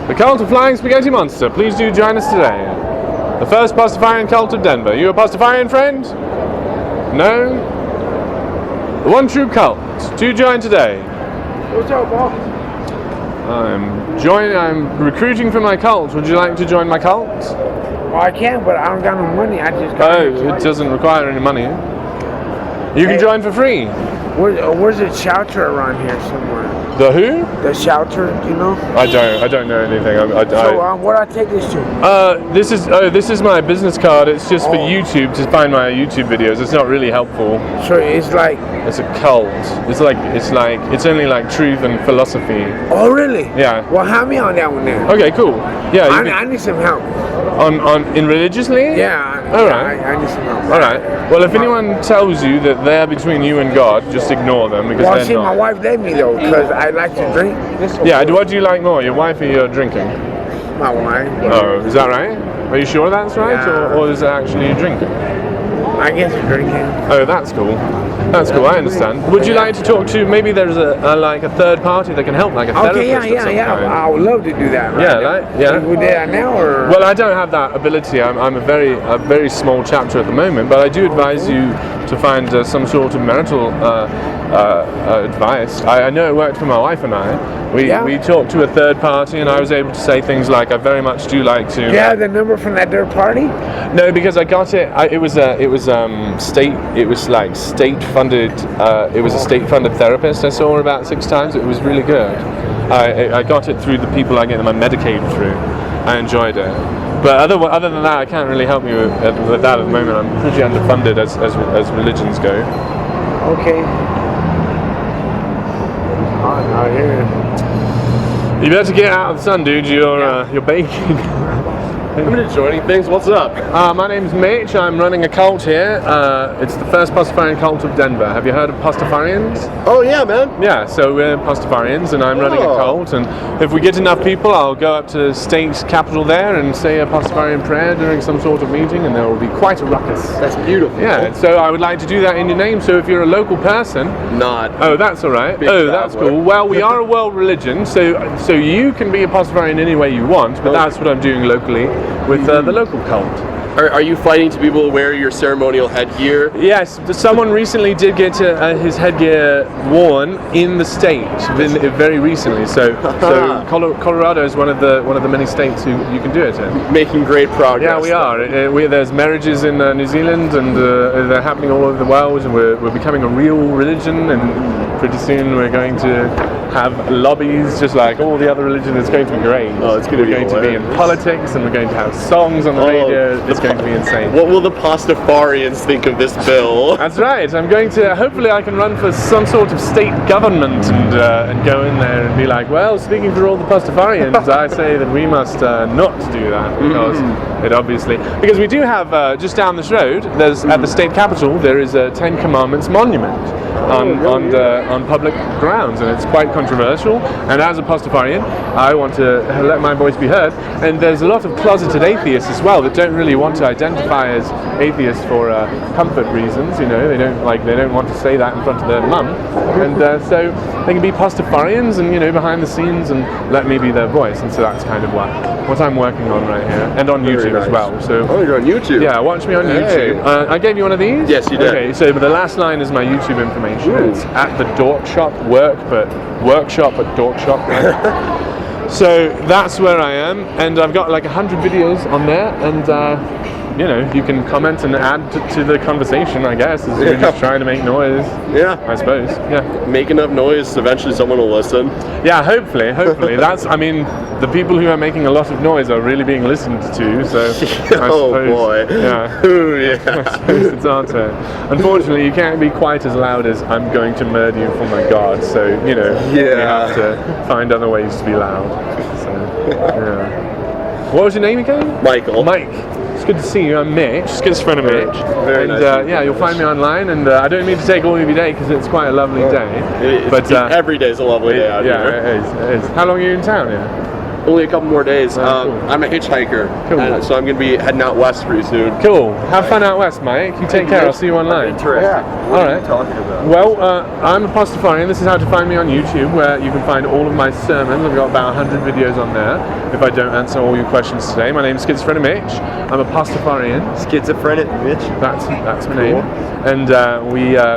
The cult of Flying Spaghetti Monster. Please do join us today. The first Pastafarian cult of Denver. You a Pastafarian friend? No? The one true cult. Do join today. What's up, boss? I'm recruiting for my cult. Would you like to join my cult? Well, I can, but I don't got no money. I just got it doesn't require any money. You can join for free. Where's the shelter around here somewhere? The who? The shelter, you know? I don't know anything. So what do I take this to? This is my business card. It's just for YouTube to find my YouTube videos. It's not really helpful. So it's like it's a cult. It's only like truth and philosophy. Oh really? Yeah. Well, have me on that one then. Okay, cool. Yeah. I need some help. In religiously? Yeah. All right. I need some help. All right. Well, if anyone tells you that they're between you and God, just ignore them because they're not. My wife let me though, because I like to drink. Yeah. What do you like more, your wife or your drinking? My wife. Oh, is that right? Are you sure that's right, Yeah. or is it actually drinking? I guess it's drinking. Oh, that's cool. That's cool. I understand. Would you like to talk to? Maybe there's a third party that can help, like a therapist. Okay, yeah. I would love to do that. Right? Yeah. We do that now, or? Well, I don't have that ability. I'm a very small chapter at the moment, but I do advise you to find some sort of marital advice. I know it worked for my wife and I. We talked to a third party, and I was able to say things like, "I very much do like to." Yeah, the number from that third party. No, because I got it. It was state-funded. It was a state-funded therapist. I saw her about 6 times. It was really good. I got it through the people I get my Medicaid through. I enjoyed it. But other than that, I can't really help you with that at the moment. I'm pretty underfunded as religions go. Okay. Out here. You better get out of the sun, dude. You're baking. I'm into joining things. What's up? My name's Mitch. I'm running a cult here. It's the first Pastafarian cult of Denver. Have you heard of Pastafarians? Oh yeah, man. Yeah, so we're Pastafarians, and I'm running a cult. And if we get enough people, I'll go up to state capital there and say a Pastafarian prayer during some sort of meeting, and there will be quite a ruckus. That's beautiful. Yeah, so I would like to do that in your name. So if you're a local person, not. Oh, that's all right. That's cool. Well, we are a world religion, so you can be a Pastafarian any way you want, but that's what I'm doing locally with the local cult. Are you fighting to be able to wear your ceremonial headgear? Yes, someone recently did get his headgear worn in the state very recently. So Colorado is one of the many states you can do it in. Making great progress. Yeah, we are. There's marriages in New Zealand, and they're happening all over the world, and we're becoming a real religion, and pretty soon we're going to have lobbies just like all the other religions. It's going to be great. Oh, it's going to be in politics, and we're going to have songs on the radio. It's going to be insane. What will the Pastafarians think of this bill? That's right. I'm going to. Hopefully, I can run for some sort of state government and go in there and be like, well, speaking for all the Pastafarians, I say that we must not do that because we do have just down this road. There's at the state capitol. There is a 10 Commandments monument on public grounds, and it's quite controversial. And as a Pastafarian, I want to let my voice be heard. And there's a lot of closeted atheists as well that don't really want to identify as atheists for comfort reasons. You know, they don't want to say that in front of their mum, and so they can be Pastafarians and behind the scenes and let me be their voice. And so that's kind of what I'm working on right here, and on YouTube as well. So you're on YouTube. Yeah, watch me on YouTube. I gave you one of these. Yes, you did. Okay, so the last line is my YouTube information. It's at TheDorkShop, workshop at DorkShop. Right? So that's where I am, and I've got like 100 videos on there, and you can comment and add to the conversation, I guess, as you're just trying to make noise. Yeah. I suppose. Yeah. Make enough noise, eventually someone will listen. Yeah, hopefully. The people who are making a lot of noise are really being listened to, so I oh suppose, boy. Yeah. Ooh, yeah. I suppose it's our turn. Unfortunately, you can't be quite as loud as I'm going to murder you for my God, so, you have to find other ways to be loud. So, yeah. What was your name again? Michael. Mike. It's good to see you. I'm Mitch. It's good friend of Mitch. Very nice. You'll find me online, and I don't mean to take all of your day because it's quite a lovely day. But every day is a lovely day out here. Yeah, it is. How long are you in town? Yeah. Only a couple more days. Cool. I'm a hitchhiker, Cool. so I'm going to be heading out west pretty soon. Cool. Have fun out west, Mike. You take care. I'll see you online. Interesting. All right. Talking about? Well, I'm a Pastafarian. This is how to find me on YouTube, where you can find all of my sermons. I've got about 100 videos on there. If I don't answer all your questions today, my name is Schizophrenic Mitch. I'm a Pastafarian. Schizophrenic Mitch. That's my name. And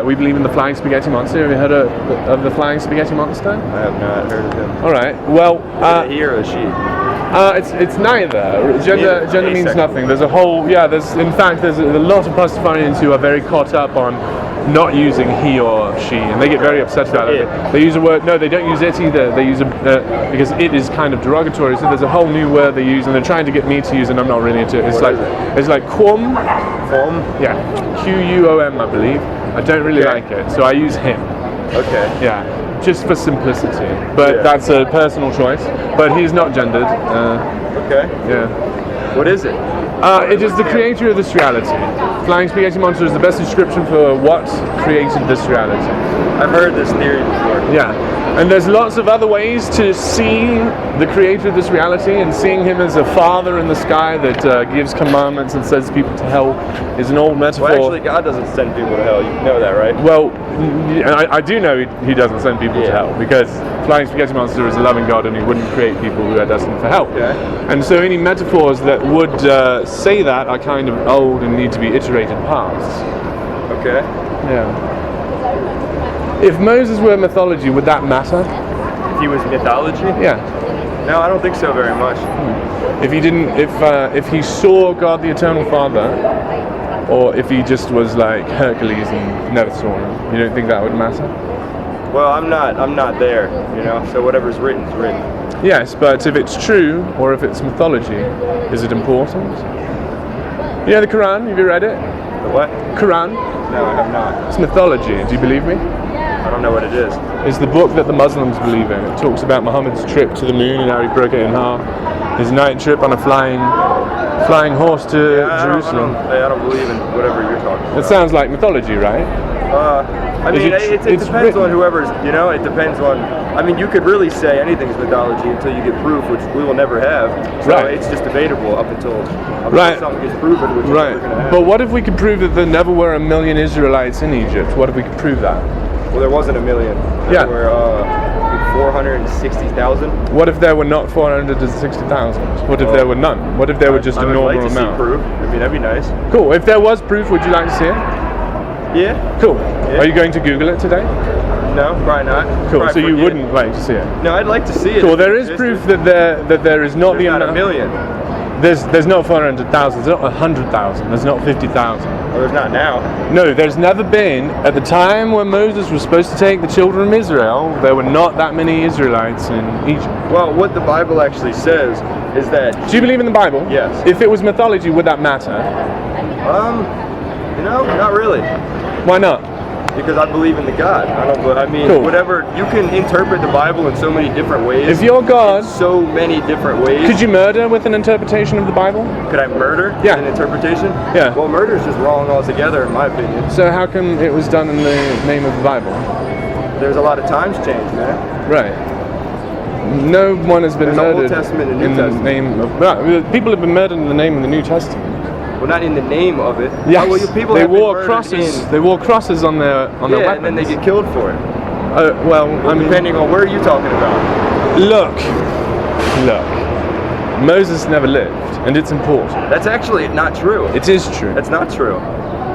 we believe in the flying spaghetti monster. Have you heard of the flying spaghetti monster? I have not heard of him. All right. Well, Is it he or a she? it's neither. Gender means nothing. There's a whole there's a lot of Pastafarians who are very caught up on not using he or she, and they get very upset about it. They use a word. No, they don't use it either. They use because it is kind of derogatory. So there's a whole new word they use, and they're trying to get me to use, and I'm not really into it. It's like quum. Quum? Yeah, Quum, I believe. I don't really like it, so I use him. Okay. Yeah, just for simplicity. But that's a personal choice. But he's not gendered. Okay. Yeah. What is it? It is the creator of this reality. Flying Spaghetti Monster is the best description for what created this reality. I've heard this theory before. Yeah. And there's lots of other ways to see the creator of this reality, and seeing him as a father in the sky that gives commandments and sends people to hell is an old metaphor. Well, actually, God doesn't send people to hell. You know that, right? Well, I do know he doesn't send people to hell, because Flying Spaghetti Monster is a loving God, and he wouldn't create people who are destined for hell. Okay. And so any metaphors that would say that are kind of old and need to be iterated past. Okay. Yeah. If Moses were mythology, would that matter? If he was mythology? Yeah. No, I don't think so very much. If he didn't, if he saw God the Eternal Father, or if he just was like Hercules and never saw him, you don't think that would matter? Well, I'm not there, you know. So whatever's written is written. Yes, but if it's true or if it's mythology, is it important? Yeah, the Quran. Have you read it? The what? Quran. No, I have not. It's mythology. Do you believe me? I don't know what it is. It's the book that the Muslims believe in. It talks about Muhammad's trip to the moon and how he broke it in half. His night trip on a flying horse to Jerusalem. I don't believe in whatever you're talking about. It sounds like mythology, right? I mean, it depends on whoever's, you know, it depends on, I mean, you could really say anything's mythology until you get proof, which we will never have. So it's just debatable up until something gets proven, which we're never going to have. But what if we could prove that there never were 1 million Israelites in Egypt? What if we could prove that? Well, there wasn't 1 million. There were 460,000. What if there were not 460,000? What if there were none? What if there were just a normal amount? I'd like to see proof. I mean, that'd be nice. Cool. If there was proof, would you like to see it? Yeah. Cool. Yeah. Are you going to Google it today? No, probably not. Cool. Probably So you wouldn't like to see it? No, I'd like to see it. Cool. There is proof that there is not the amount. 1 million. There's not 400,000. There's not 100,000. There's not 50,000. Well, there's not now. No, there's never been. At the time when Moses was supposed to take the children of Israel, there were not that many Israelites in Egypt. Well, what the Bible actually says is that... Do you believe in the Bible? Yes. If it was mythology, would that matter? You know, not really. Why not? Because I believe in the God. Cool. Whatever, you can interpret the Bible in so many different ways. If you're God... So many different ways. Could you murder with an interpretation of the Bible? Could I murder with an interpretation? Yeah. Well, murder is just wrong altogether, in my opinion. So how come it was done in the name of the Bible? There's a lot of times changed, man. Right. No one has been murdered Old Testament and New in Testament. the name of... Well, people have been murdered in the name of the New Testament. Well, not in the name of it. Yes. Well, people they have been wore murdered crosses. They wore crosses on their weapons. and then they get killed for it. Well, I mean, depending on where you're talking about. Look. Moses never lived, and it's important. That's actually not true. It is true. That's not true.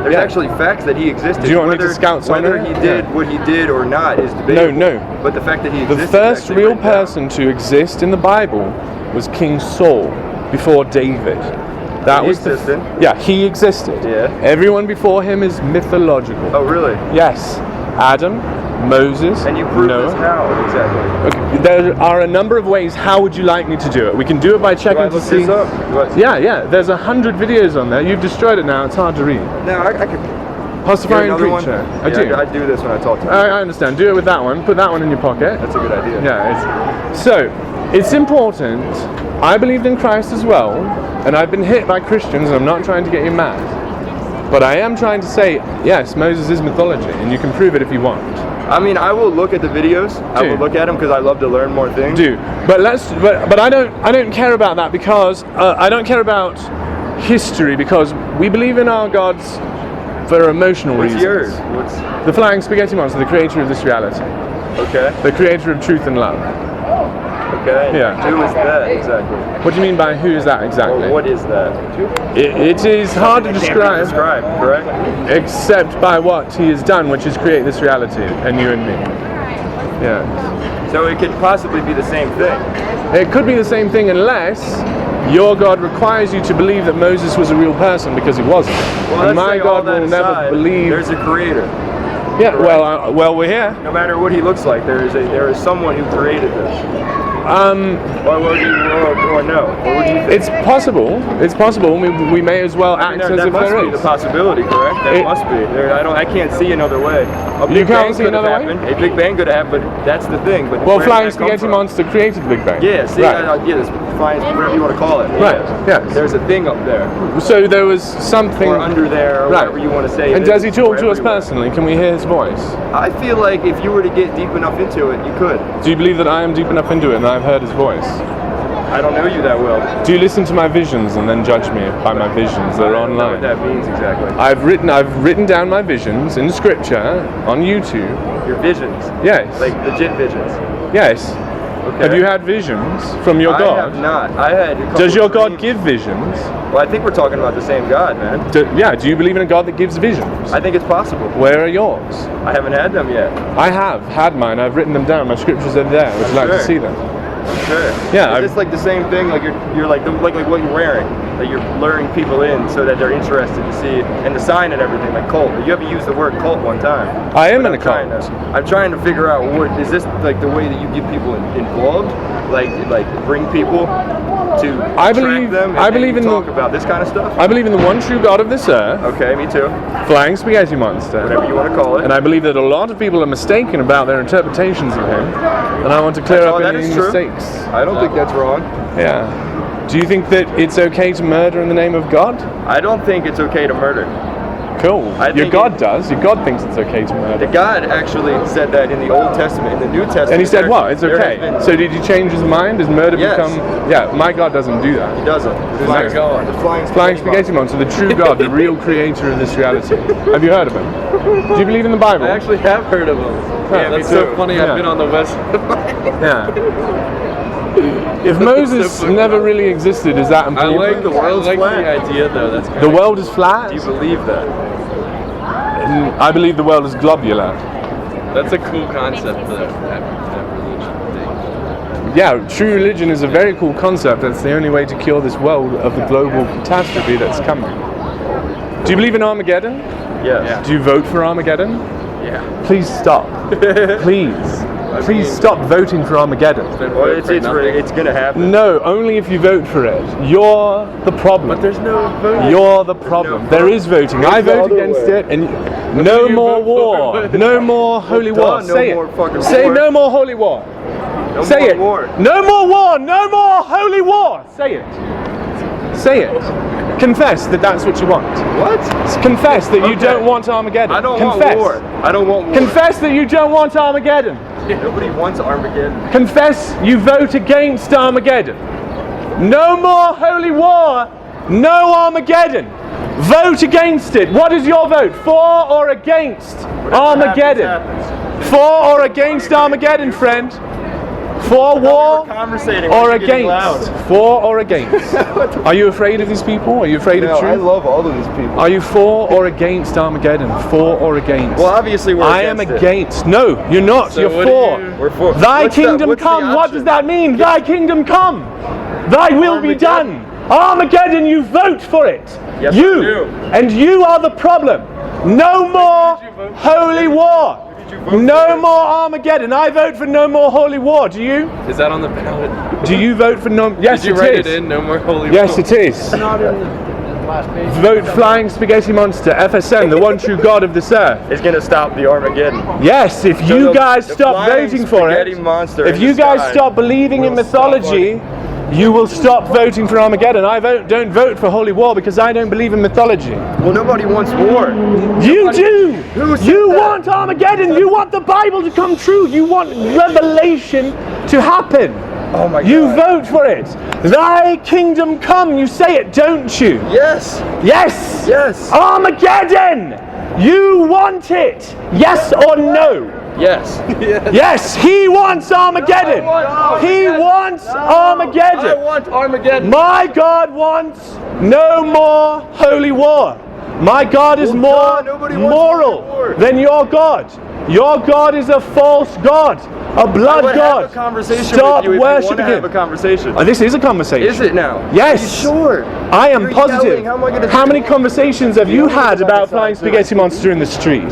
There's actually facts that he existed. Do you want me to scout somewhere? Whether he did what he did or not is debatable. No. But the fact that he existed. The first real person to exist in the Bible was King Saul before David. That He was existed? He existed. Yeah. Everyone before him is mythological. Oh, really? Yes. Adam, Moses, And you prove Noah. this how exactly? Okay. There are a number of ways. How would you like me to do it? We can do it by Do I checking to look see. this up? Yeah. There's 100 videos on there. You've destroyed it now. It's hard to read. No, I could. Pastafarian another one? preacher. Yeah, I do. I do this when I talk to you. I understand. Do it with that one. Put that one in your pocket. That's a good idea. Yeah. So it's important. I believed in Christ as well, and I've been hit by Christians. I'm not trying to get you mad, but I am trying to say yes, Moses is mythology, and you can prove it if you want. I mean, I will look at the videos. I will look at them because I love to learn more things. But I don't care about that because I don't care about history because we believe in our gods for emotional reasons. Yours? The Flying Spaghetti Monster, the creator of this reality. Okay. The creator of truth and love. Okay. Yeah. Who is that exactly? What do you mean by who is that exactly? Well, what is that? It is hard to describe. Correct? Except by what he has done, which is create this reality, and you and me. Yeah. So it could possibly be the same thing. It could be the same thing unless your God requires you to believe that Moses was a real person because he wasn't. Well, and my God will never believe. There's a creator. Yeah. Well, we're here. No matter what he looks like, there is someone who created this. Or no? Or would you think? It's possible. It's possible. We may as well act as if there is. That must be the possibility, correct? That must be. I can't see another way. You can't see another way? A Big Bang could have happened, but that's the thing. But well, Flying Spaghetti Monster created the Big Bang. Yeah, see, right. This flying, whatever you want to call it. Right, yes. There's a thing up there. So there was something... Or under there, or whatever you want to say. And does he talk to us personally? Can we hear his voice? I feel like if you were to get deep enough into it, you could. Do you believe that I am deep enough into it and I've heard his voice? I don't know you that well. Do you listen to my visions and then judge me by my visions? They're online. I don't know what that means exactly. I've written down my visions in scripture on YouTube. Your visions? Yes. Like legit visions? Yes. Okay. Have you had visions from your God? I have not. I had. Does your God give visions? Well, I think we're talking about the same God, man. Do you believe in a God that gives visions? I think it's possible. Where are yours? I haven't had them yet. I have had mine. I've written them down. My scriptures are there. Would you like to see them? Sure. Yeah. Is this like the same thing? Like you're like what you're wearing? Like you're luring people in so that they're interested to see and the sign and everything, like cult. You haven't used the word cult one time. I am in a cult. I'm trying to figure out what is this like the way that you get people involved, like bring people to track them. I believe in talk about this kind of stuff. I believe in the one true God of this earth. Okay, me too. Flying Spaghetti Monster. Whatever you want to call it. And I believe that a lot of people are mistaken about their interpretations of him. And I want to clear up any mistakes. I don't think that's wrong. Yeah. Do you think that it's okay to murder in the name of God? I don't think it's okay to murder. Cool. Your God does. Your God thinks it's okay to murder. The God actually said that in the Old Testament. In the New Testament. And he said what? It's okay. So did he change his mind? Does murder become... Yeah, my God doesn't do that. He doesn't. My God. The Flying Spaghetti Monster, the true God, the real creator of this reality. Have you heard of him? Do you believe in the Bible? I actually have heard of him. Yeah, that's so funny. I've been on the West. Yeah. If Moses never really existed, is that important? I like the world's flat. The idea, though. That's the world is flat? Do you believe that? I believe the world is globular. That's a cool concept, that religion thing. Yeah, true religion is a very cool concept. That's the only way to cure this world of the global catastrophe that's coming. Do you believe in Armageddon? Yes. Yeah. Do you vote for Armageddon? Yeah. Please stop. Please stop voting for Armageddon. Well, it's going to happen. No, only if you vote for it. You're the problem. But there's no voting. You're the problem. There is voting. I vote against it, and no more war. No more holy war. Say it. Say no more holy war. Say it. No more war. No more holy war. Say it. Say it. Confess that that's what you want. What? Confess that you don't want Armageddon. I don't want war. I don't want war. Confess that you don't want Armageddon. Nobody wants Armageddon. Confess you vote against Armageddon. No more holy war. No Armageddon. Vote against it. What is your vote? For or against Armageddon? For or against Armageddon, friend? For war or against? For or against? Are you afraid of these people? Are you afraid of truth? I love all of these people. Are you for or against Armageddon? For or against? Well, obviously we're against. No, you're not. So you're for. We're for. Thy kingdom come. What does that mean? Thy kingdom come. Thy will be done. Armageddon, you vote for it. Yes, you. I do. And you are the problem. No more holy war. No more Armageddon. I vote for no more holy war. Do you? Is that on the ballot? Do you vote for no? Yes, Did you write it in? No more holy war. Yes, it is. It's not in the last page. Vote Flying Spaghetti Monster, FSM, the one true God of this earth. It's going to stop the Armageddon. Yes, if you guys stop voting for it, Monster if you guys stop believing in mythology, you will stop voting for Armageddon. I don't vote for holy war because I don't believe in mythology. Well, nobody wants war. You do! Who said You that? want Armageddon! You want the Bible to come true! You want revelation to happen! Oh my God. You vote for it! Thy kingdom come! You say it, don't you? Yes! Yes! Yes! Armageddon! You want it! Yes or no? Yes. Yes, he wants Armageddon! He wants Armageddon! I want Armageddon. My God wants no more holy war. My God is more nobody wants holy war. moral than your God. Your God is a false God, a blood I would God. have a conversation Stop with you if you want worshiping to have a him. conversation. This is a conversation. Is it now? Yes. Are you sure? I am You're positive. yelling. How am I gonna How do many it? conversations have you had about flying Sorry. spaghetti monster in the street?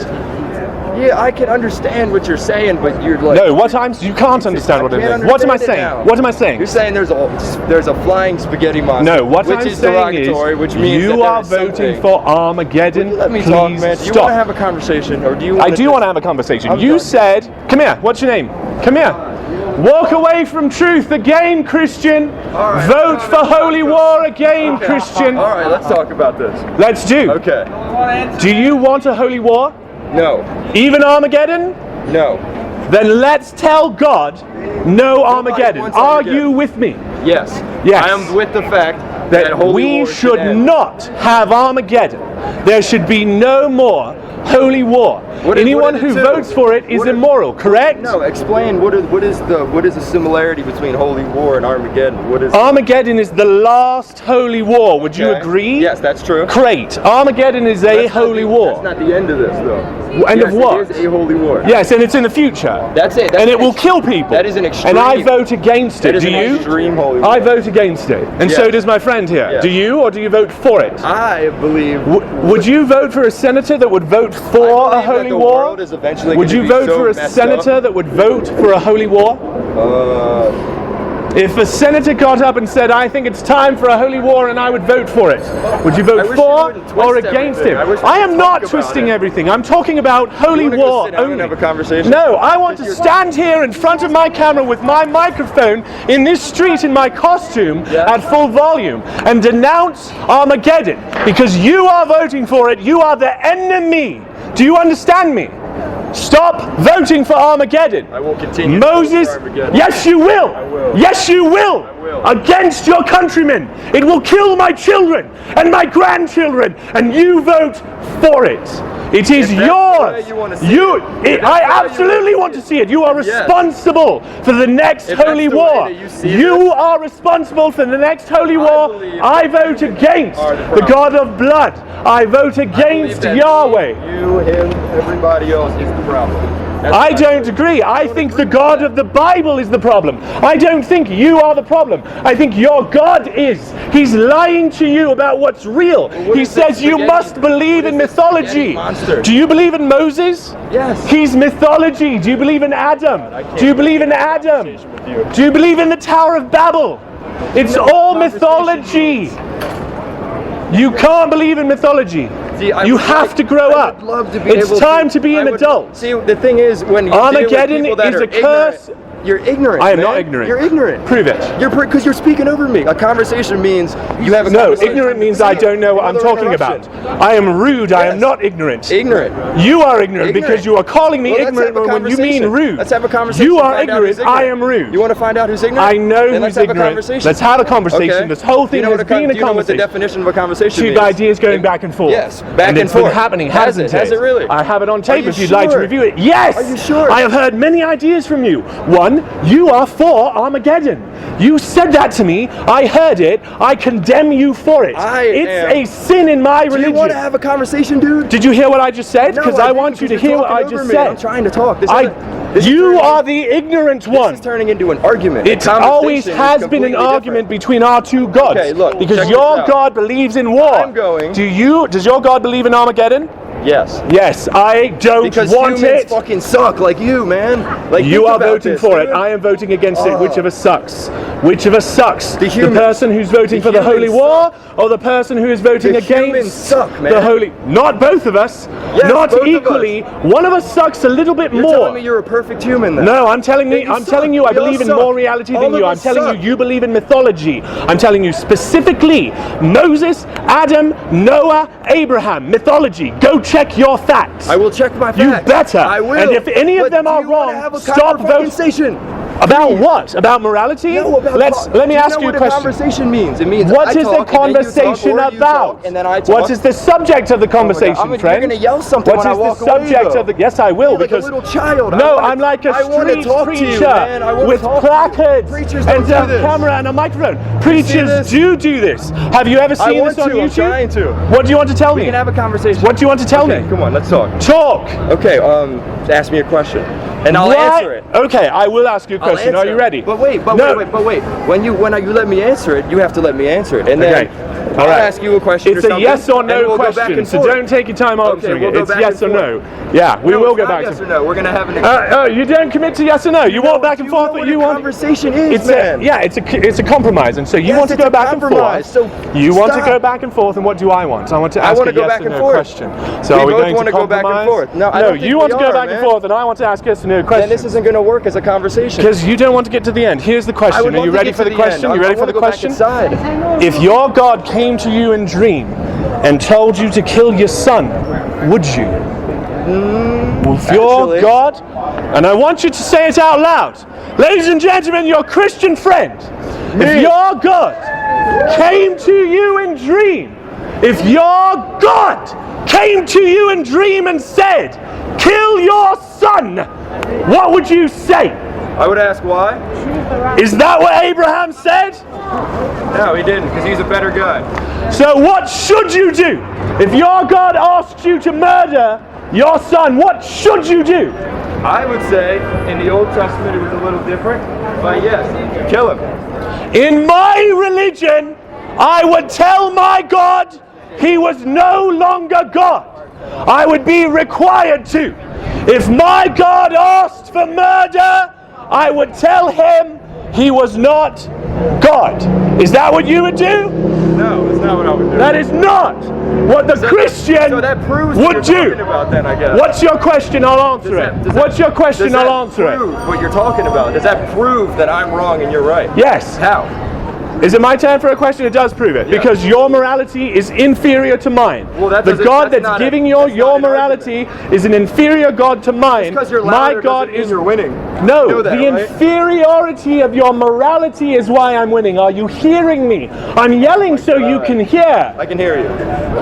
Yeah, I can understand what you're saying, but you're like... No, what times you can't understand what I'm can't saying. What am I understand it saying? now. What am I saying? You're saying there's a flying spaghetti monster. No, what which I'm is saying is derogatory, which means that you there are is voting something. for Armageddon. Let me Please talk, man. Do you stop. want to have a conversation, or do you? I do want to have a conversation. I'm You done. said, come here, what's your name? Come here. Walk away from truth again, Christian. All right. Vote for holy war again, Christian. All right, let's talk about this. Let's do. Okay. Do you want a holy war? No. Even Armageddon? No. Then let's tell God, no Armageddon. wants Are Armageddon. you with me? Yes. Yes. I am with the fact That holy we war should end. not have Armageddon. There should be no more holy war. What is- Anyone what who is it do? votes for it is What is- immoral, correct? No, explain what is the similarity between holy war and Armageddon? What is Armageddon is the last holy war. Would you Okay. agree? Yes, that's true. Great. Armageddon is a That's not holy the- war. That's not the end of this, though. End Yes, of what? It is a holy war. Yes, and it's in the future. That's it. That's And it an will ex- kill people. That is an extreme. And I vote against That it. is Do an you? extreme holy war. I vote against it. And so Yes. does my friend here. Yes. Do you, or do you vote for it? I believe. Would you vote for a senator that would vote for I a believe that holy the war? world is eventually Would gonna you be vote so for a messed senator up. that would vote for a holy war? If a senator got up and said, I think it's time for a holy war and I would vote for it, would you I vote wish you for wouldn't twist or against everything. it? I wish we I could am talk not about twisting it. everything. I'm talking about holy You wanna go war sit down only. and have a conversation? No, I want to Because stand here in front of my camera with my microphone in this street in my costume Yeah. at full volume and denounce Armageddon because you are voting for it. You are the enemy. Do you understand me? Stop voting for Armageddon. I will continue. Moses, to vote for Armageddon. yes you will. I will. Yes you will. I will. Against your countrymen. It will kill my children and my grandchildren and you vote for it. It is If that's the yours. way you wanna see it. If that's I the way you absolutely wanna want see to see it. You are Yes. responsible for the next If that's holy the way war. that you see You this, are responsible for the next holy war. believe I that vote you against are the the problem. God of blood. I vote I believe against that Yahweh. You, him, everybody else is the problem. That's I what don't agree. I think the God of the Bible is the problem. I don't think you are the problem. I think your God is. He's lying to you about what's real. what He is this says you spaghetti- must believe what in is this mythology. spaghetti monster? Do you believe in Moses? Yes. He's mythology. Do you believe in Adam? I can't Do you believe in have a Adam? conversation with you. Do you believe in the Tower of Babel? It's all conversation mythology. You can't believe in mythology. See, I You would have like- to grow I up. would love to be It's able time to be I an would- adult. See, the thing is, when you Armageddon deal with people that is are a curse. ignorant, you're ignorant. I am man. not ignorant. You're ignorant. Prove it. Because you're speaking over me. A conversation means you have a No, conversation. ignorant means I don't know what I'm talking about. I am rude. I am Yes. not ignorant. Ignorant. You are ignorant because Ignorant. you are calling me Well, let's ignorant have a when you mean conversation. rude. Let's have a conversation. You to are find out ignorant. who's I am rude. You want to find out who's ignorant? I know Then let's who's have a ignorant. conversation. Let's have a conversation. Okay. This whole thing Do you know has what been a do you know what the conversation. definition of a conversation Two means? ideas going back and forth. Yes, back and and it's been forth. happening, Has hasn't it? Has it really? I have it on tape you if you'd like to sure? review it. Yes! Are you sure? I have heard many ideas from you. One, you are for Armageddon. You said that to me. I heard it. I condemn you for it. It's a sin in my Do religion. you want to have a conversation, dude? Did you hear what I just said? No, Because I want you to hear what I just said. I'm trying to talk. This You are the ignorant This one. is turning into an argument. It A conversation always is has been an completely argument different. between our two gods. Okay, look, because check your this out. God believes in war. I'm going- Does your God believe in Armageddon? Yes. Yes, I don't because want humans it. fucking suck, like you, man. Like You think are about voting this, for it. dude. I am voting against it. Which of us sucks? Which of us sucks? The humans. person who's voting The for the Holy humans War, or the person who is voting The humans against suck, man. the Holy? Not both of us. Yes, not both of equally. One of us sucks a little bit You're more. telling me you're a perfect human, then? No, I'm telling Then you I'm suck. telling you I We all believe in suck. more reality All than of you. I'm us telling suck. you believe in mythology. I'm telling you specifically Moses, Adam, Noah, Abraham, mythology. Go check your facts. I will check my facts. You better. I will. And if any of But them do are you wanna wrong, have a stop voting. conversation. About what? About morality? No, about Let me do ask you you know a what question. a conversation means? It means What I is the talk, and then you talk, conversation or you about? talk, and then I talk. What is the subject of the conversation, I'm- friend? You're gonna yell something What when is I walk the subject away, though. of the? Yes, I will, You're because like a little child. no, I'm like a I wanna street talk to preacher you, man. I wanna with talk to you. placards Preachers and don't a do this. camera and a microphone. this? Preachers do this. Have you ever I seen want this on to. I'm YouTube? trying to. What do you want to tell We me? can have a conversation. What do you want to tell Okay, me? come on, let's talk. Talk. Okay, ask me a question, and I'll Why- answer it. Okay, I will ask you a I'll question. Are answer you it. ready? But wait. No. When you let me answer it, you have to let me answer it, and then Okay. I'll All right. ask you a question. It's or a something, yes or and no we'll go back question, and so forth. don't take your time answering we'll it. go It's back yes or and no. forth. Yeah, we No, will it's go not back yes to. or no. We're gonna have an. Oh, you don't commit to yes or no. You want back and forth, but you want. Conversation is, It's man. it's a compromise, and so you Yes, want to it's go a back and compromise, forth. so You want to stop. go back and forth, and what do I want? I want to ask wanna a go yes back or and no forth. question. So We are we both going wanna to go back and compromise? forth. No, I don't think you want we to go are, back and man. forth, and I want to ask yes or no question. Then this isn't gonna work as a conversation. Because you don't want to get to the end. Here's the I question. would Are you love to ready get for to the the question? end. You I ready for wanna the go back question? inside. If your God came to you in dream and told you to kill your son, would you? If your Actually. God, and I want you to say it out loud, ladies and gentlemen, your Christian friend, if your God came to you in dream, if your God came to you in dream and said, kill your son, what would you say? I would ask why. Is that what Abraham said? No, he didn't, because he's a better guy. So what should you do? If your God asked you to murder your son, what should you do? I would say in the Old Testament it was a little different, but yes, kill him. In my religion, I would tell my God he was no longer God. I would be required to. If my God asked for murder, I would tell him he was not God. Is that what you would do? No, that's not what I would do. That is not what the Christian So that proves what would you're do. talking about then, I guess. What's your question? I'll answer it. What's your question? I'll answer it. Does that prove what you're talking about? Does that prove that I'm wrong and you're right? Yes. How? Is it my turn for a question? It does prove it. Yeah. Because your morality is inferior to mine. Well, that the doesn't- God that's that's not giving a- you that's your not an morality is an inferior God to mine. Because you're My louder God doesn't mean is you're winning. No, You know that, the right? inferiority of your morality is why I'm winning. Are you hearing me? I'm yelling so you can hear. I can hear you.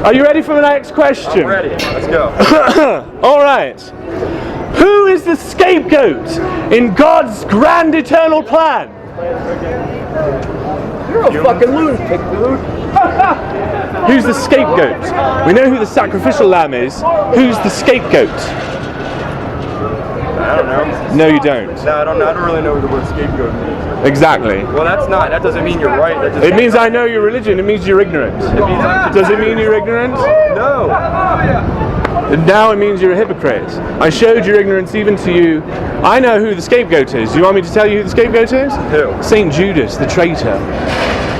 Are you ready for the next question? I'm ready. Let's go. All right. Who is the scapegoat in God's grand eternal plan? You're a fucking lunatic, dude. Who's the scapegoat? We know who the sacrificial lamb is. Who's the scapegoat? I don't know. No, you don't. No, I don't know. I don't really know what the word scapegoat means. Exactly. Well, that doesn't mean you're right. That just It means I know your religion. It means you're ignorant. Does it mean you're ignorant? No. And now it means you're a hypocrite. I showed your ignorance even to you. I know who the scapegoat is. Do you want me to tell you who the scapegoat is? Who? Saint Judas, the traitor.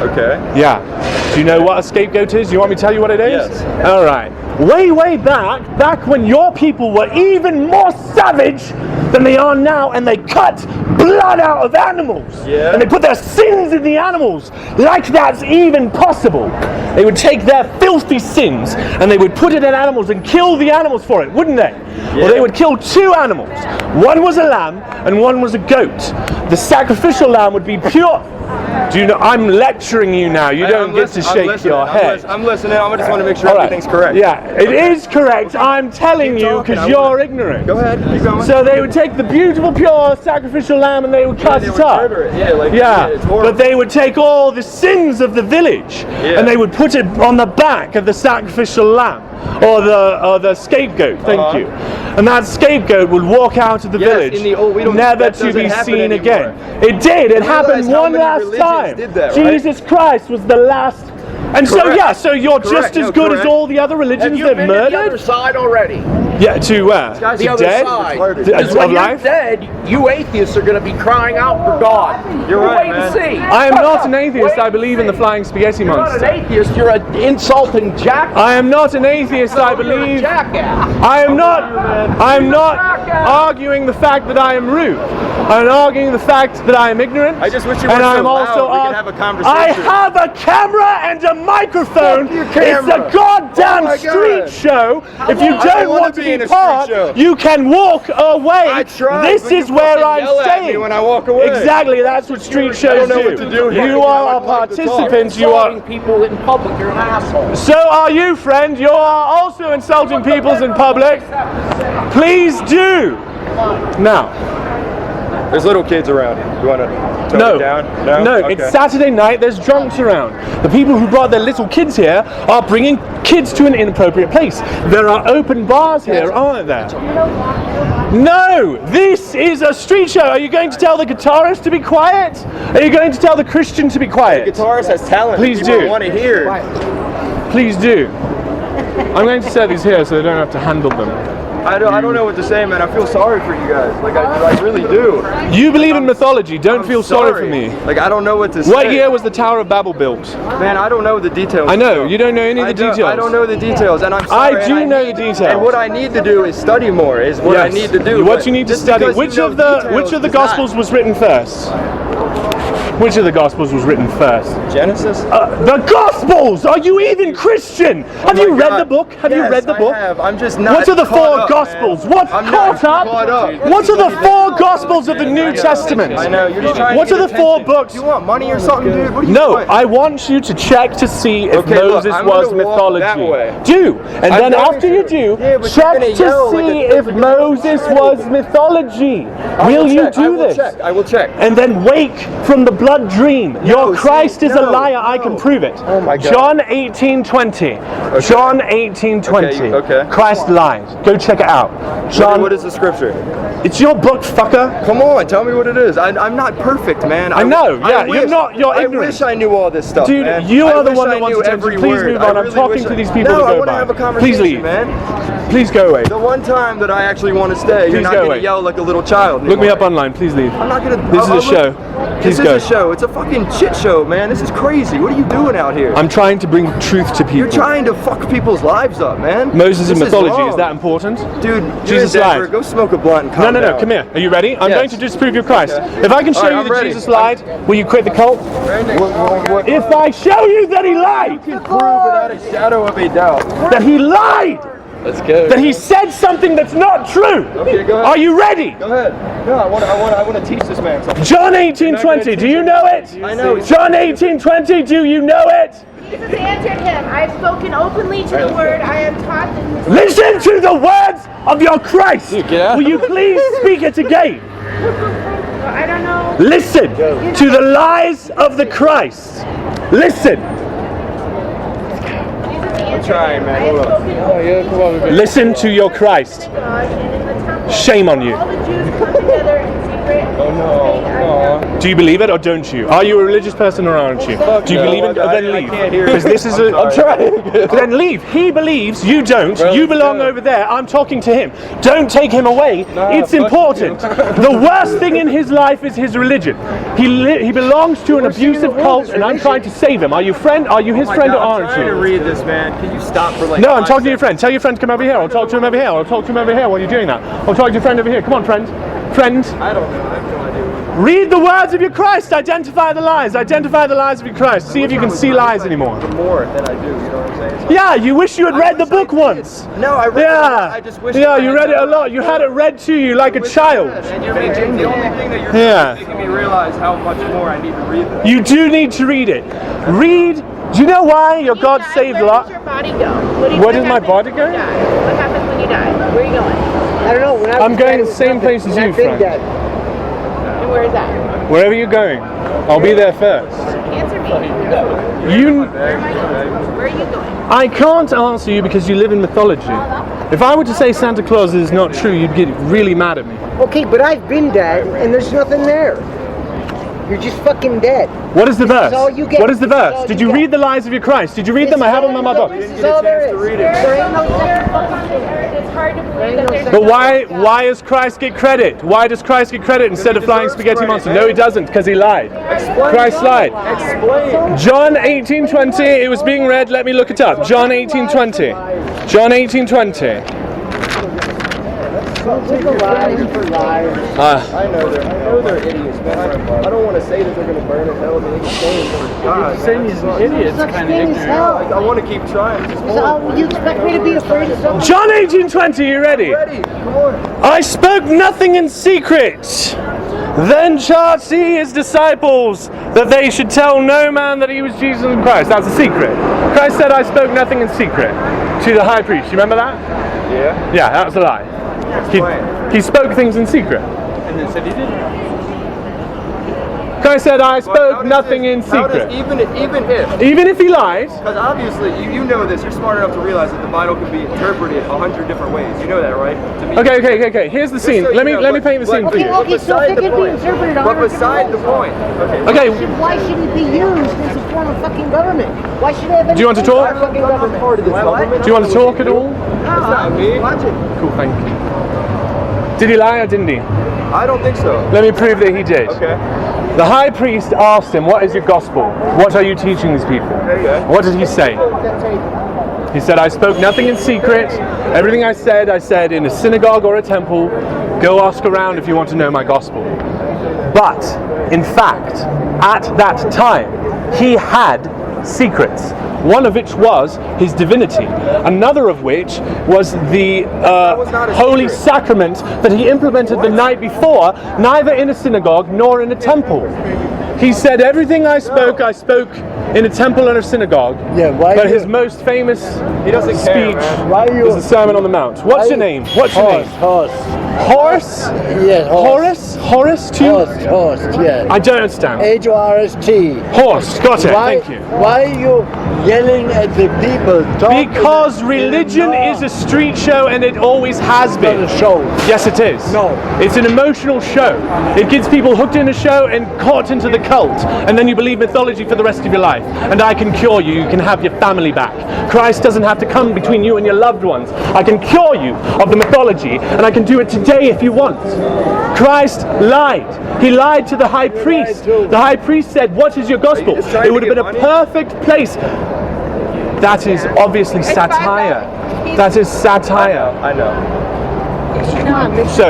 Okay. Yeah. Do you know what a scapegoat is? Do you want me to tell you what it is? Yes. All right. Way back when your people were even more savage than they are now, and they cut blood out of animals. Yeah. And they put their sins in the animals, like that's even possible. They would take their filthy sins and they would put it in animals and kill the animals for it, wouldn't they? Yeah. Or they would kill two animals. One was a lamb and one was a goat. The sacrificial lamb would be pure. Do you know? I'm lecturing you now. You don't get to shake your head. I'm listening. I just want to make sure All right. everything's correct. Yeah, it is correct. I'm telling Keep you talking, because I you're will. ignorant. Go ahead. Keep going. So they would take the beautiful, pure sacrificial lamb and they would cut they it would up. murder it. Yeah, like Yeah, it's horrible. but they would take all the sins of the village and they would put it on the back of the sacrificial lamb or the scapegoat. Thank you. And that scapegoat would walk out of the village, in the old- we don't- never that to doesn't be happen seen anymore. again. It did. It happened realize how one many last religions time. did that, right? Jesus Christ was the last And so you're just as good as all the other religions that murdered? To the other side already. Yeah, to where? The other side. Because when you're dead, you atheists are going to be crying out for God. You're right, wait man. and see. I am not an atheist. I believe in the flying spaghetti monster. You're not an atheist. You're an insulting jackass. I am not an atheist. I You're a believe. jackass. I am not arguing the fact that I am rude. I'm arguing the fact that I am ignorant. I just wish you weren't so loud. We could have a conversation. I have a camera and a microphone. It's a goddamn street show. If you don't want to be part, you can walk away. I tried. This is where I'm staying. When I walk away. Exactly, that's what street shows do. I don't know what to do here. You are a participant. You are people in public. You're an asshole. So are you, friend. You are also insulting people in public. Please do. Now. There's little kids around. You want to tone it down? No, Okay. it's Saturday night, there's drunks around. The people who brought their little kids here are bringing kids to an inappropriate place. There are open bars here, aren't there? No, this is a street show. Are you going to tell the guitarist to be quiet? Are you going to tell the Christian to be quiet? The guitarist has talent. Please People do. want to hear. Please do. I'm going to set these here so they don't have to handle them. I don't know what to say, man. I feel sorry for you guys. Like, I really do. You believe in mythology. Don't feel sorry for me. Like, I don't know what to say. What year was the Tower of Babel built? Man, I don't know the details. I know. You don't know any of the details. I don't know the details, and I'm sorry. I do know the details. And what I need to do is study more. Is what I need to do. What you need to study. Which of the Gospels was written first? Which of the Gospels was written first? Genesis? The Gospels! Are you even Christian? Have you read the book? Have you read the book? I have. I'm just not. What are the caught four up, Gospels? Man. What's I'm caught not up? caught up? What are the four Gospels of the New Testament? I know. You're just trying What to are get the four attention. books? Do you want money or something, dude? What do you No, want? I want you to check to see if Okay, look, Moses I'm was gonna walk that mythology. way. Do, and then going after you to. do, Yeah, but check you're gonna to yell like see a- if Moses was mythology. Will you do this? I will check. And then wake from the blood dream. Your Christ is a liar. I can prove it. Oh my God. John 18:20. John 18:20. Okay. Christ lied. Go check it out. John. What is the scripture? It's your book, fucker. Come on, tell me what it is. I'm not perfect, man. I know. Yeah, wish- you're not. You're ignorant. I wish I knew all this stuff, Dude, man. you I are the wish one I that wants knew attention. every Please word. move on. I I'm really talking wish to I- these people No, to I go want to by. have a conversation, Please leave. man. Please go away. The one time that I actually want to stay, you're Please not go going away. to yell like a little child Look me anymore. up online. Please leave. I'm not going to. This is a show. Please go. This is a show. It's a fucking shit show, man. This is crazy. What are you doing out here? I'm trying to bring truth to people. You're trying to fuck people's lives up, man. Moses in This mythology, wrong. is that important? Dude, Jesus you're in Denver. lied. Go smoke a blunt and calm No, down. come here. Are you ready? I'm Yes. going to disprove your Christ. Okay. If I can show All right, you I'm that ready. Jesus lied, will you quit the cult? What? If I show you that he lied, You can prove without a shadow of a doubt. that he lied, Let's go. that he said something that's not true. Okay, go ahead. Are you ready? Go ahead. No, I want to teach this man something. John 18:20. Do you know it? I know. John 18:20. Do you know it? Jesus answered him, I have spoken openly to the word I am taught in this. Listen to the words of your Christ. get out. Will you please speak it again? Well, I don't know. Listen to the lies of the Christ. Listen. Jesus answered trying, him, man. I have Hold on. spoken Listen to your Christ. openly to God and in the temple. Shame on you. All the Jews come together in secret. Oh, no. Do you believe it or don't you? Are you a religious person or aren't you? Do you no, believe it? I- Then I leave. can't hear Because you. this is I'm I'm sorry. trying. Then leave. He believes, you don't. Bro, You let's belong go. over there. I'm talking to him. Don't take him away. It's fuck important. The worst thing in his life is his religion. He belongs to an abusive cult, and I'm trying to save him. Are you friend? Are you his Oh my friend God, or I'm aren't trying to you? read this, man. Can you stop for like? No, I'm 5 talking to your seconds? friend. Tell your friend to come over here. I'll talk to him over here. I'll talk to him over here while you're doing that. I'll talk to your friend over here. Come on, friend. Friend. I don't know. I have no idea. Read the words of your Christ. Identify the lies. Identify the lies of your Christ. See if you can see lies anymore. More than I do. You know what I'm saying? So Yeah, you wish you had read the wish I book did. once. No, I read Yeah. it. I just wish. Yeah, I you had read it a known. lot. You had it read to you like a child. And you're making the only thing that you're Yeah. making me realize how much more I need to read this. You do need to read it. Read. Do you know why your You God die, saved where Lot? does your body go? Where does my happens body when go? you die? What happens when you die? Where are you going? I don't know. When I I'm was going dead, to it the was same nothing. place as When you, I've been Frank. dead. And where is that? Wherever you're going, I'll be there first. Answer me. You. Where am I going? Where are you going? I can't answer you because you live in mythology. If I were to say Santa Claus is not true, you'd get really mad at me. Okay, but I've been dead, and there's nothing there. You're just fucking dead. What is the verse? all you get. What is the This is verse? all Did you you get. read the lies of your Christ? Did you read them? I have them on my book. This is all there is. There ain't no it's hard to believe that there's But why does Christ get credit? Why does Christ get credit instead of flying spaghetti monster? No, he doesn't, because he lied. Christ lied. Explain. John 18:20, it was being read, let me look it up. John 18:20. John 18:20. I know they're idiots, man. I don't want to say that they're going to burn in hell. They're saying he's an idiot. Kind of ignorant. I want to keep trying. So you expect me to be afraid of something? John 18:20, you ready? Ready? Come on. I spoke nothing in secret. Then charged he his disciples that they should tell no man that he was Jesus Christ. That's a secret. Christ said, I spoke nothing in secret to the high priest. You remember that? Yeah. Yeah, that was a lie. He spoke things in secret. And then said he didn't. Christ said, I spoke nothing in secret. Even if he lied. Because obviously, you know this. You're smart enough to realize that the Bible can be interpreted 100 different ways. You know that, right? Okay. Here's the scene. Let me paint the scene for you. Okay, so if it can be interpreted But beside the point. Okay. Why shouldn't it be used as a form of fucking government? Why should it have any? Do you want to talk? fucking government? Do you want to talk at all? That's not me. Watch it. Cool, thank you. Did he lie or didn't he? I don't think so. Let me prove that he did. Okay. The high priest asked him, what is your gospel? What are you teaching these people? Okay. What did he say? He said, I spoke nothing in secret. Everything I said in a synagogue or a temple. Go ask around if you want to know my gospel. But, in fact, at that time, he had secrets. One of which was his divinity. Another of which was the holy sacrament that he implemented the night before, neither in a synagogue nor in a temple. He said, everything I spoke in a temple and a synagogue. Yeah, why but you- his most famous care, speech man. Why you- was the Sermon on the Mount. What's your name? What's your name? Horse. Horace? Yes, horse. Horace too? Horse, yeah. I don't understand. H-O-R-S-T. Horse, got it, Why, thank you. why are you yelling at the people? Because religion is a street show and it always has been. Not a show. Yes, it is. No. It's an emotional show. It gets people hooked in a show and caught into the cult. And then you believe mythology for the rest of your life. And I can cure you. You can have your family back. Christ doesn't have to come between you and your loved ones. I can cure you of the mythology. And I can do it today if you want. Christ lied. He lied to the high priest. The high priest said, what is your gospel? It would have been a perfect place. That is obviously satire. That is satire. I know. So,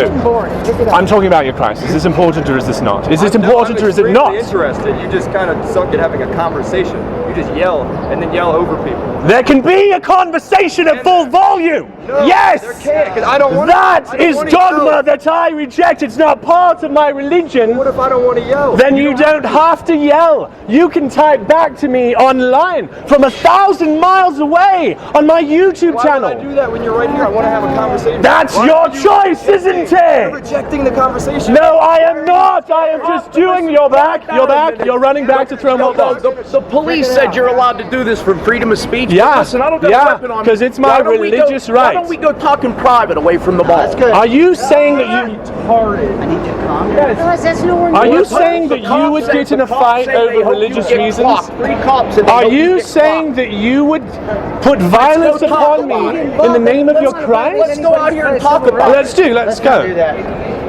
I'm talking about your Christ. Is this important or is this not? Is it important or is it not? I'm interested. You just kind of suck at having a conversation. You just yell and then yell over people. There can be a conversation at full volume. No, Yes! there can't, 'cause I don't want That is dogma that I reject. It's not part of my religion. What if I don't want to yell? Then you don't have to yell. You can type back to me online from 1,000 miles away on my YouTube Why channel. would I do that when you're right here? I want to have a conversation. That's Why your would you choice, reject me? isn't it? You're rejecting the conversation. No, I am not. I am just doing your back. You're back. You're running back to throw more dogs. The police said you're allowed to do this for freedom of speech. Yeah. But listen, I don't got a weapon on me. 'cause it's my Why don't we religious Why right. don't we go talk in private away from the ball? Are you saying that you? Are you saying that you would get in a fight over religious reasons? Are you saying that you would put violence upon me in the name of your Christ? Let's go out here and talk about it. Let's go.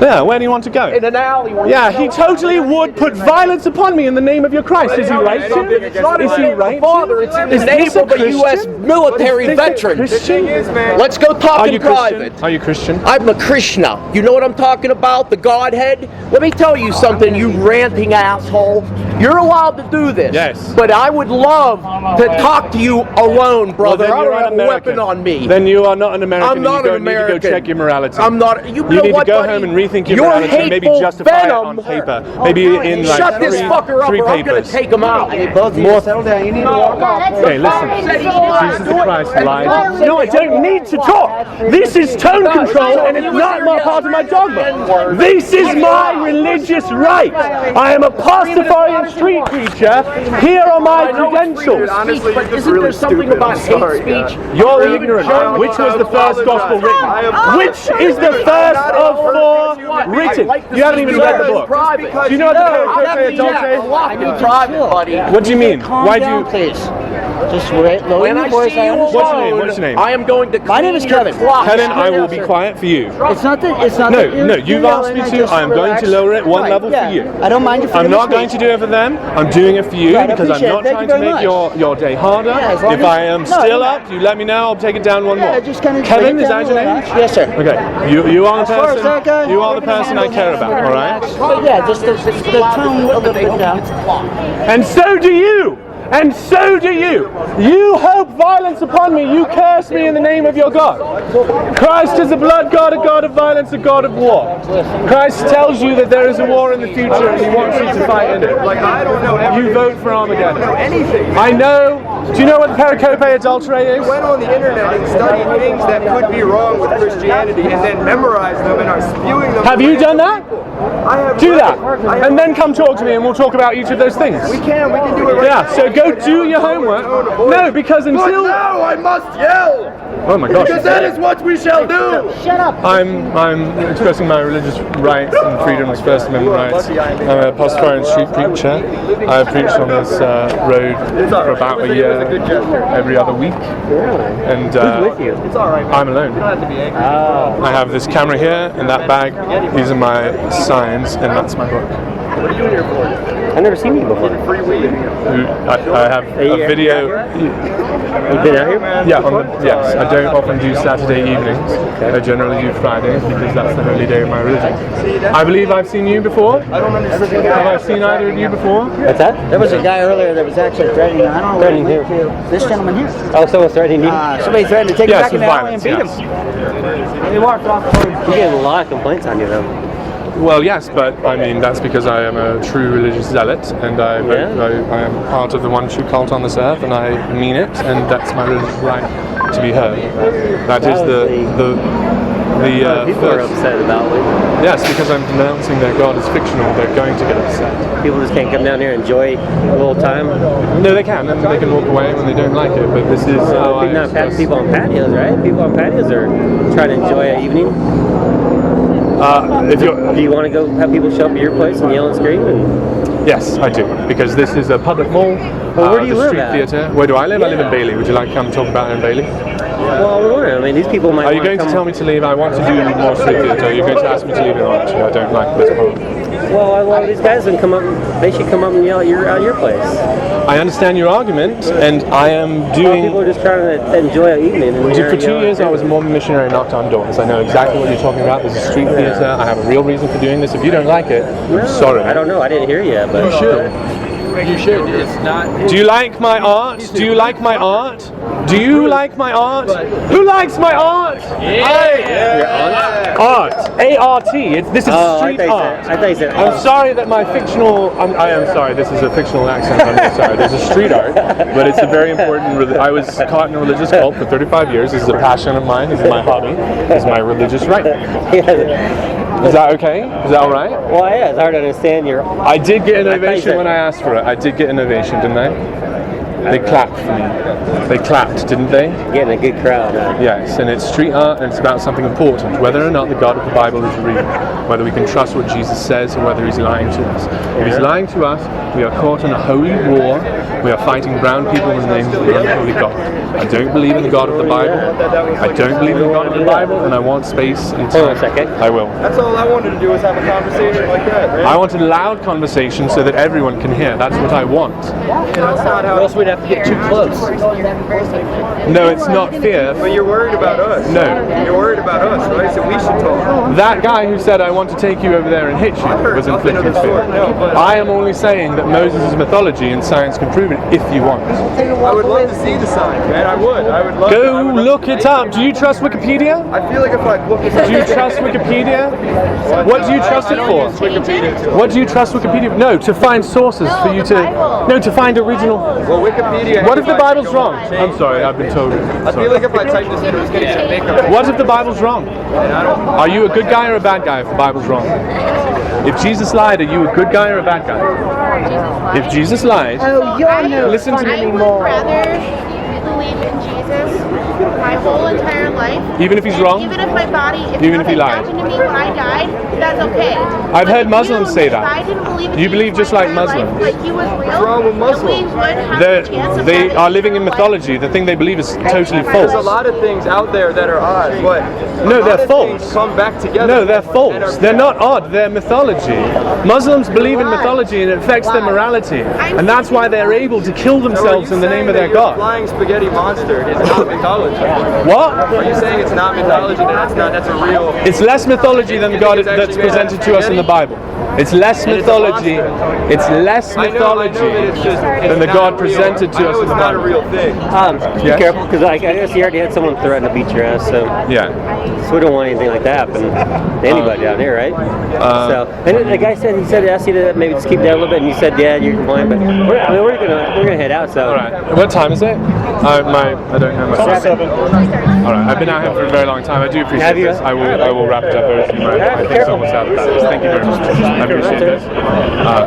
Yeah, where do you want to go? In an alley. Yeah, he totally would put violence upon me in the name of your Christ. Is he right to? It's not in Is the he name of right the Father. It's in the Is name this a of a U.S. Christian? military Is this a veteran. Christian? Let's go talk Are in you private. Christian? Are you Christian? I'm a Krishna. You know what I'm talking about? The Godhead? Let me tell you something, you ranting asshole. You're allowed to do this. Yes. But I would love to talk to you alone, brother. Well, I then don't you're have an a American. weapon on me. Then you are not an American. I'm not and an you need to American. go check your morality. I'm not. You know need what, to go buddy? home and rethink your Your morality and maybe hateful justify venom. it on paper. Maybe in like Shut this fucker up three or I'm going papers. to take him out. More. Settle down. You need to walk off. Okay, listen. Jesus Christ lied. No, I don't need to talk. This is tone control and it's not my part of my dogma. This is my religious right. I am a Pastafarian street preacher. Here are my credentials. Honestly, But isn't there something about hate speech? You're ignorant. Which was the first gospel written? Which is the first of four Written. You haven't even read the book. Private. Do you know what the Pastafarian adultery is? I need private, buddy. What do you mean? Why do you? Please. Just lower When your I voice. see you What's your name? alone, What's your name? I am going to My name is clean your Kevin. clock. Kevin, I will be quiet for you. It's not that. It's not No, that no, you've asked me to. I'm going to lower it one level for you. I don't mind you. I'm not going to do it for them. I'm doing it for you Right, I because I'm appreciate not it. trying Thank to you make very your day harder. Yeah, as long If as- I am No, still you're up, you let me know. I'll take it down one more. Just kind of Kevin, is that your name? Yes, sir. Okay, you are the As far as that person. goes, You are the we're gonna person I handle care that. about. All right. But yeah, just the tone a little bit down. And so do you. And so do you. You hope violence upon me. You curse me in the name of your God. Christ is a blood God, a God of violence, a God of war. Christ tells you that there is a war in the future and he wants you to fight in it. Like, I don't know everything. You vote for Armageddon. I don't know anything. I know. Do you know what the pericope adultery is? I went on the internet and studied things that could be wrong with Christianity and then memorized them and are spewing them. Have you done that? I have Do read that. it. I have- And then come talk to me and we'll talk about each of those things. We can do it right Yeah, now. so go do your homework. No, because But until... now I must yell! Oh my gosh. Because that is what we shall do! Shut up. I'm expressing my religious rights and freedoms, First Amendment rights. I'm a Pastafarian street preacher. I've preached on this road for about a year, every other week. And It's alright, man. I'm alone. You don't have to be angry. I have this camera here in that bag. These are my signs, and that's my book. What are you here for? I've never seen you before. Free weed. I have a video. You've been out here? Yeah, yes. I don't often do Saturday evenings. I generally do Fridays because that's the holy day of my religion. I believe I've seen you before. I don't understand. Have I seen either of you before? What's that? There was a guy earlier that was actually threatening. I don't know. Threatening what he who? went to. This gentleman here. Oh, someone's threatening you? Somebody threatened to take him Yes, back in with the alley and violence, beat yes. him. He walked off. You're getting a lot of complaints on you, though. Well, yes, but I mean that's because I am a true religious zealot, and I am part of the one true cult on this earth, and I mean it, and that's my religious right to be heard. That is the People are first. upset about it. Yes, because I'm denouncing their God as fictional. They're going to get upset. People just can't come down here and enjoy a little time. No, they can, and they can walk away when they don't like it. But this is how I Not express- people on patios, right? People on patios are trying to enjoy an evening. If you're, Do you want to go have people show up at your place and yell and scream? And yes, I do, because this is a public mall. Well, where do you the live street at? theatre. Where do I live? I live in Bailey. Would you like to come talk about it in Bailey? well, we're wondering. I mean, these people might. Are you want going to come. tell me to leave? I want to do more street theatre. Are you going to ask me to leave or not? Actually, I don't like this part. Well, a lot of these guys can come up. They should come up and yell at your place. I understand your argument, and I am A lot of doing. people are just trying to enjoy an evening. And For 2 years, I was a Mormon missionary, knocked on doors. I know exactly what you're talking about. There's a street theatre. I have a real reason for doing this. If you don't like it, I'm sorry. I don't know. I didn't hear you, but You should. You should. It's not. Do you like my art? Do you like my art? Do you like my art? Who likes my art? Art. A-R-T. This is street art. I thought you said. I'm sorry that my fictional. I am sorry. This is a fictional accent. I'm just sorry. There's a street art, but it's a very important. I was caught in a religious cult for 35 years. This is a passion of mine. This is my hobby. This is my religious right. Is that okay? Is that all right? Well, yeah, it's hard to understand your. I did get an I thought you ovation said- when I asked for it. I did get an ovation, didn't I? They clapped for me. They clapped, didn't they? Getting a good crowd. Yes, and it's street art and it's about something important, whether or not the God of the Bible is real, whether we can trust what Jesus says or whether he's lying to us. If he's lying to us, we are caught in a holy war. We are fighting brown people in the name of the unholy God. I don't believe in the God of the Bible. I don't believe in the God of the Bible, and I want space and time. Hold on a second. I will. That's all I wanted to do was have a conversation like that, man. I want a loud conversation so that everyone can hear. That's what I want. That's not how. else we'd have to get too close. No, it's not fear. But you're worried about us. No. You're worried about us, right? So we should talk. That guy who said I want to take you over there and hit you was nothing of inflicting the fear. sort, no, but- I am only saying that Moses is mythology and science can prove it if you want. I would love to see the signs, man. I would love to. Go look it up. Do you trust Wikipedia? I feel like if I look at Do you trust Wikipedia? What do you trust it for? What do you trust Wikipedia for? No, to find sources for you to... No, to find original... Well, Wikipedia. What if the Bible's wrong? I'm sorry, I've been told. I feel like if I type this in, it's going to make a. What if the Bible's wrong? And I don't. Are you a good guy or a bad guy if the Bible's wrong? If Jesus lied, are you a good guy or a bad guy? If Jesus lied, Oh, you're no listen to fun me. I would anymore. rather believe in Jesus my whole entire life. Even if he's And wrong? Even if my body, if Even if he nothing lied? happened to me when I died, that's okay. I've But heard if Muslims you, say if that. I didn't believe in You Jesus believe just my like entire life, Muslims. like he was real. What's wrong with then Muslims? we would have a chance of They having are living in eternal life. mythology. The thing they believe is totally There's a false. lot of things out there that are odd, but No, a lot they're of things false. come back together. No, they're and are- false. They're not odd. They're mythology. Muslims believe in mythology and it affects their morality. And that's why they're able to kill So are themselves you in the saying name of that their your God. flying spaghetti monster is not mythology? What? Are you saying it's not mythology? That's a real. It's less mythology than God that's presented to us in the Bible. It's less And it's a mythology. monster. It's less I know mythology that it's just than the not God real. presented I to know us in it's the not a Bible. real thing. Be Yes? careful, because I guess you already had someone threaten to beat your ass, so Yeah. we don't want anything like that happen to anybody down here, right? So, and the guy said asked you to maybe just keep down a little bit, and you said, yeah, you're complying, but we're gonna head out. So, All right. What time is it? I don't know my. 7. All right. I've been out here for a very long time. I do appreciate Have you? this. I will wrap it up very soon. I think someone's out of that. Thank you very much. I appreciate this.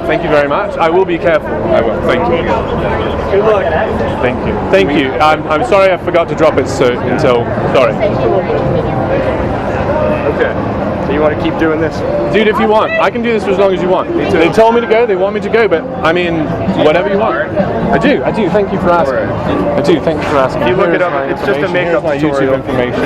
Thank you very much. I will be careful. I will. Thank you. good luck. Thank you. Thank you. I'm sorry I forgot to drop it until. Sorry. Okay. So you want to keep doing this? Dude, if you want, I can do this for as long as you want. They told me to go, they want me to go, but I mean, whatever you want. I do. Thank you for asking. I do. Thank you for asking. If you look Here's it up, my it's just a information. makeup Here's my tutorial. YouTube information.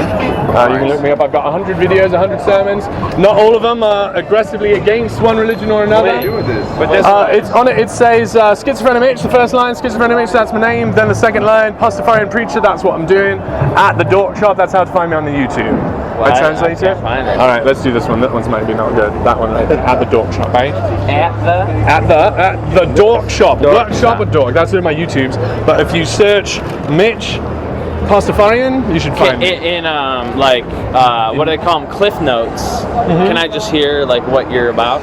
You can look me up. I've got 100 videos, 100 sermons. Not all of them are aggressively against one religion or another. What do you do with this? But this It's on it. It says Schizophrenic Mitch. The first line, Schizophrenic Mitch. That's my name. Then the second line, Pastafarian preacher. That's what I'm doing. At the That's how to find me on the YouTube. I translate it. All right, let's do this one. That one's maybe not good. That one, right? At the DorkShop, eh? At the DorkShop. Workshop or Dork. That's in my YouTubes. But if you search Mitch Pastafarian, you should find me. In what do they call them? Cliff notes. Can I just hear like what you're about?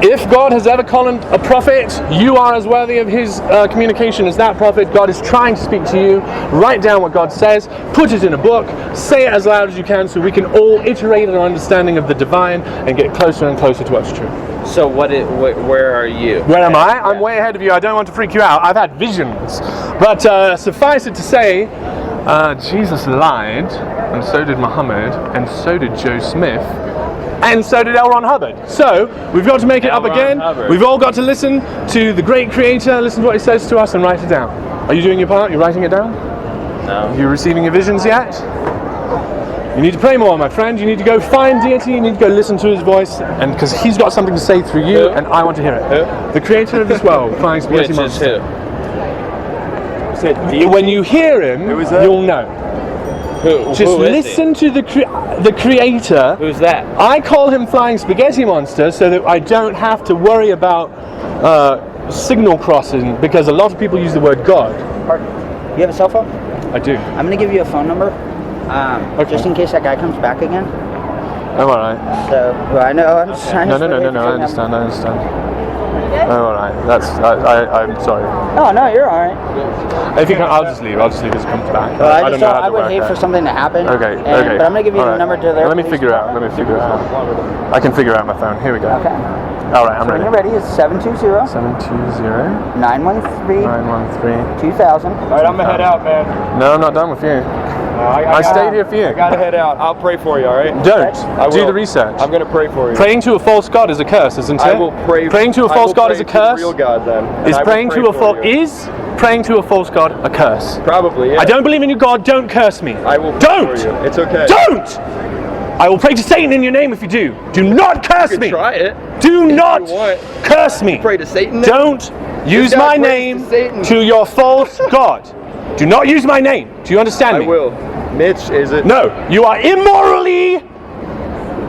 If God has ever called a prophet, you are as worthy of his communication as that prophet. God is trying to speak to you. Write down what God says, put it in a book, say it as loud as you can so we can all iterate our understanding of the divine and get closer and closer to what's true. So where are you? Where am I? I'm way ahead of you. I don't want to freak you out. I've had visions. But suffice it to say, Jesus lied, and so did Muhammad, and so did Joe Smith, and so did L. Ron Hubbard. So, we've got to make it up again. We've all got to listen to the great creator, listen to what he says to us, and write it down. Are you doing your part? You're writing it down? No. Are you receiving your visions yet? You need to pray more, my friend. You need to go find deity. You need to go listen to his voice, and because he's got something to say through you, and I want to hear it. The creator of this world, Flying Spaghetti Which is Monster. who? When you hear him, you'll know. Who Just is listen to the creator. Who's that? I call him Flying Spaghetti Monster so that I don't have to worry about signal crossing, because a lot of people use the word God. You have a cell phone? I do. I'm going to give you a phone number, just in case that guy comes back again. I'm alright. So, well, I know I'm just trying to... No, I understand. Oh, alright. I'm sorry. Oh, no, you're alright. If you can, I'll just leave as it comes back. Well, I don't know how to I would work hate that. for something to happen. Okay. But I'm going to give you the number to their... Let me figure out. I can figure out my phone. Here we go. Okay. Alright, I'm So when ready. you're ready, it's 720... 720... 913... 913... 2000. All right, I'm gonna head out, man. No, I'm not done with you. I stayed here for you. I gotta head out. I'll pray for you, all right? Don't. I Do will. the research. I'm gonna pray for you. Praying to a false god is a curse, isn't it? I will pray. Praying to a false god is a To curse. the real God, then. And Is I will praying pray to a for you. praying to a false god a curse? Probably. Yeah. I don't believe in your God. Don't curse me. I will pray Don't. for you. It's okay. Don't. I will pray to Satan in your name if you do. Do not curse You me. can try it. Do if not you want. curse me. Pray to Satan. Then? Don't use guy my prays name to Satan. to your false god. Do not use my name. Do you understand me? I will. Mitch, is it? No, you are immorally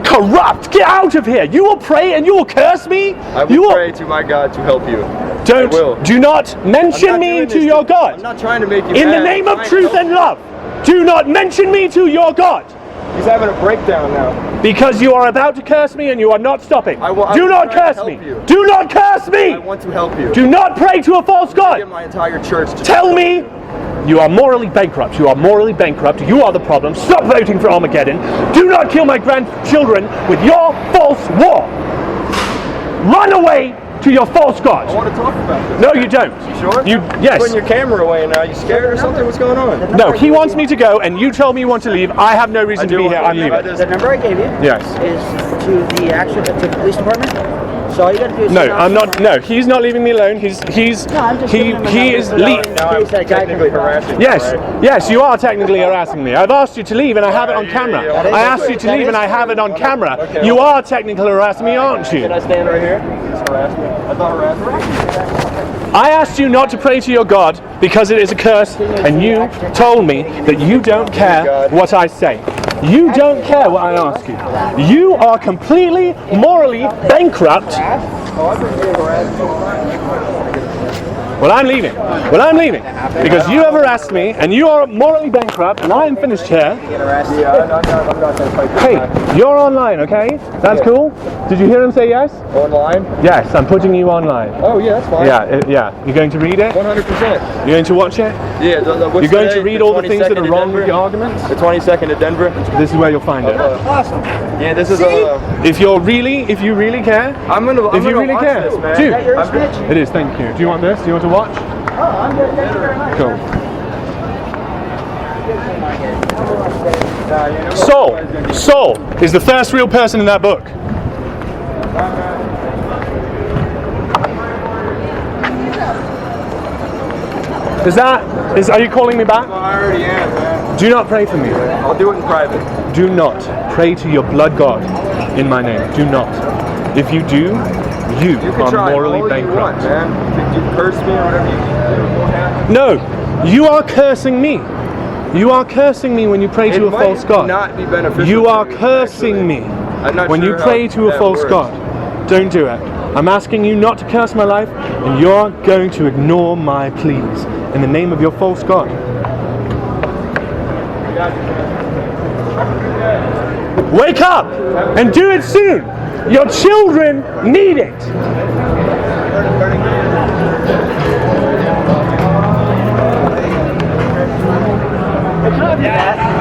corrupt. Get out of here. You will pray and you will curse me. I will pray to my God to help you. Don't. I will. Do not mention me to your God. I'm not trying to make you In mad. the name I'm of trying to truth help and love, do not mention me to your God. He's having a breakdown now. Because you are about to curse me and you are not stopping. Do not curse me. Do not curse me. I want to help you. Do not pray to a false God. Get my entire church to Tell me you are morally bankrupt. You are morally bankrupt. You are the problem. Stop voting for Armageddon. Do not kill my grandchildren with your false war. Run away to your false god. I want to talk about this. No, you don't. You sure? Yes. Putting your camera away now. You scared or something? What's going on? No, he wants me to go, and you told me you want to leave. I have no reason to be here. I'm leaving. The number I gave you Yes. is to the police department. So all you got to do is No, I'm not. No, he's not leaving me alone. He is leaving. Technically harassing. Yes, you are technically harassing me. I've asked you to leave, and I have it on camera. I asked you to leave, and I have it on camera. You are technically harassing me, aren't you? Can I stand right here? It's harassment. I thought harassment. I asked you not to pray to your God because it is a curse, and you told me that you don't care what I say. You don't care what I ask you. You are completely morally bankrupt. Well, I'm leaving. Because you have harassed me, and you are morally bankrupt, and I am finished here. Hey, you're online, okay? That's cool. Did you hear him say yes? Online? Yes, I'm putting you online. Oh, yeah, that's fine. Yeah. You're going to read it? 100%. You're going to watch it? Yeah. You're going to read all the things that are wrong with your arguments? The 22nd of Denver. This is where you'll find it. Awesome. Yeah, this is If you really care, I'm gonna if you really watch care, this, man. dude. It is. Thank you. Do you want this? Do you want to watch? Oh, I'm good. Thank you very much. Cool. Saul is the first real person in that book. Are you calling me back? I already am, man. Do not pray for me. I'll do it in private. Do not pray to your blood God in my name. Do not. If you do, you are morally bankrupt. You man. You curse me or whatever you do. No, you are cursing me. You are cursing me when you pray to a false god. Not be beneficial. You are cursing me when you pray to a false god. Don't do it. I'm asking you not to curse my life, and you're going to ignore my pleas in the name of your false god. Wake up and do it soon. Your children need it. Yeah.